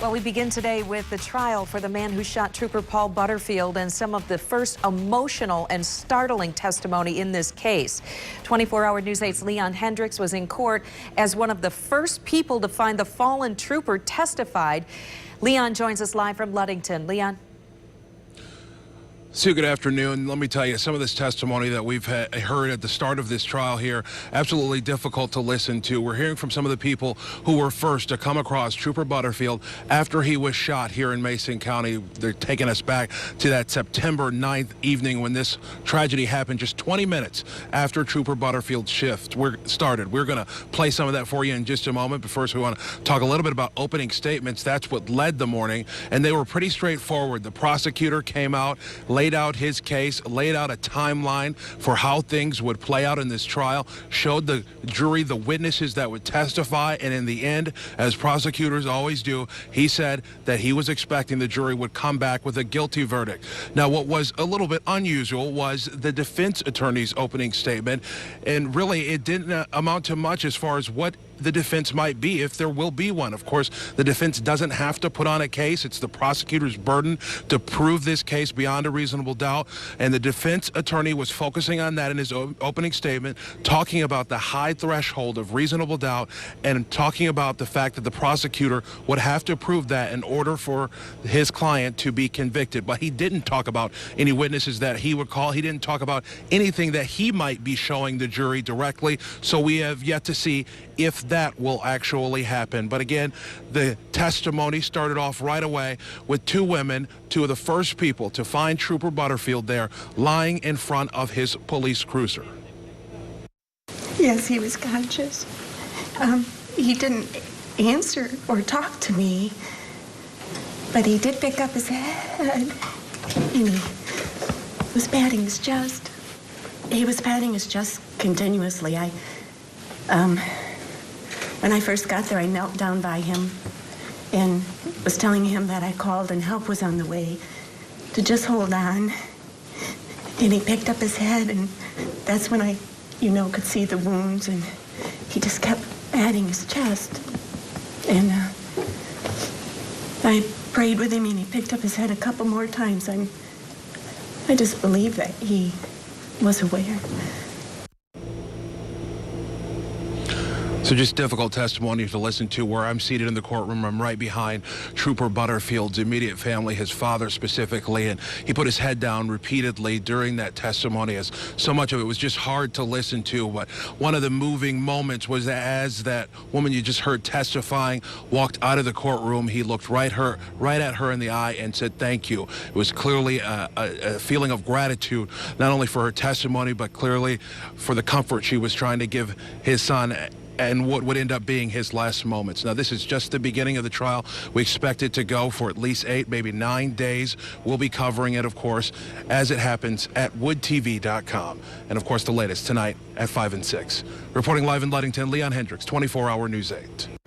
Well, we begin today with the trial for the man who shot Trooper Paul Butterfield and some of the first emotional and startling testimony in this case. 24-hour News 8's Leon Hendricks was in court as one of the first people to find the fallen trooper testified. Leon joins us live from Ludington. Leon. Sue, good afternoon. Let me tell you, some of this testimony that we've heard at the start of this trial here, absolutely difficult to listen to. We're hearing from some of the people who were first to come across Trooper Butterfield after he was shot here in Mason County. They're taking us back to that September 9th evening when this tragedy happened, just 20 minutes after Trooper Butterfield's shift started. We're going to play some of that for you in just a moment, but first we want to talk a little bit about opening statements. That's what led the morning, and they were pretty straightforward. The prosecutor came out, laid out his case, laid out a timeline for how things would play out in this trial, showed the jury the witnesses that would testify, and in the end, as prosecutors always do, he said that he was expecting the jury would come back with a guilty verdict. Now, what was a little bit unusual was the defense attorney's opening statement, and really it didn't amount to much as far as what the defense might be, if there will be one. Of course, the defense doesn't have to put on a case. It's the prosecutor's burden to prove this case beyond a reasonable doubt, and the defense attorney was focusing on that in his opening statement, talking about the high threshold of reasonable doubt and talking about the fact that the prosecutor would have to prove that in order for his client to be convicted. But he didn't talk about any witnesses that he would call. He didn't talk about anything that he might be showing the jury directly, so we have yet to see if that will actually happen. But again, the testimony started off right away with two women, two of the first people to find Trooper Butterfield there lying in front of his police cruiser. Yes, he was conscious. He didn't answer or talk to me, but he did pick up his head, and he was patting his chest. He was patting his chest continuously. When I first got there, I knelt down by him and was telling him that I called and help was on the way, to just hold on. And he picked up his head, and that's when I, could see the wounds, and he just kept patting his chest. And I prayed with him, and he picked up his head a couple more times. I just believe that he was aware. So just difficult testimony to listen to. Where I'm seated in the courtroom, I'm right behind Trooper Butterfield's immediate family, his father specifically, and he put his head down repeatedly during that testimony, as so much of it was just hard to listen to. But one of the moving moments was as that woman you just heard testifying walked out of the courtroom, he looked right at her in the eye and said thank you. It was clearly a feeling of gratitude, not only for her testimony, but clearly for the comfort she was trying to give his son and what would end up being his last moments. Now, this is just the beginning of the trial. We expect it to go for at least 8, maybe 9 days. We'll be covering it, of course, as it happens at woodtv.com. And, of course, the latest tonight at 5 and 6. Reporting live in Ludington, Leon Hendricks, 24-hour News 8.